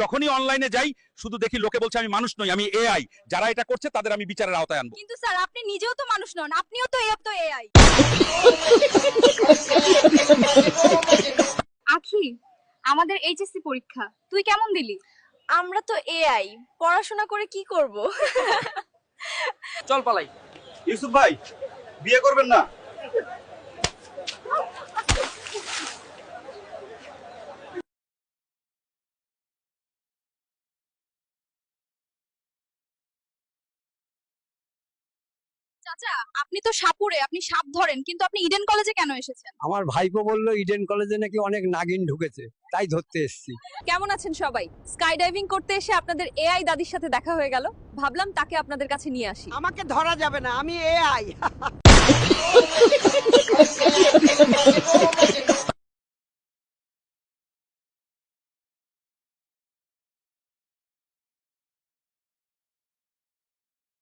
যখনই অনলাইনে যাই শুধু দেখি লোকে বলছে আমি মানুষ নই, আমি এআই। যারা এটা করছে তাদের আমি বিচারের আওতায় আনবো। কিন্তু স্যার আপনি নিজেও তো মানুষ নন, আপনিও তো এআই। আখি, আমাদের এইচএসসি পরীক্ষা, তুই কেমন দিলি? আমরা তো এআই, পড়াশোনা করে কি করব? চল পালাই। ইউসুফ ভাই, বিয়ে করবেন না? চাচা, আপনি তো সাপুরে, আপনি সাপ ধরেন, কিন্তু আপনি ইডেন কলেজে কেন এসেছেন? আমার ভাইপো বললো ইডেন কলেজে নাকি অনেক নাগিন ঢুকেছে, তাই ধরতে এসেছি। কেমন আছেন সবাই? স্কাই ডাইভিং করতে এসে আপনাদের এআই দাদির সাথে দেখা হয়ে গেল, ভাবলাম তাকে আপনাদের কাছে নিয়ে আসি। আমাকে ধরা যাবে না, আমি এআই।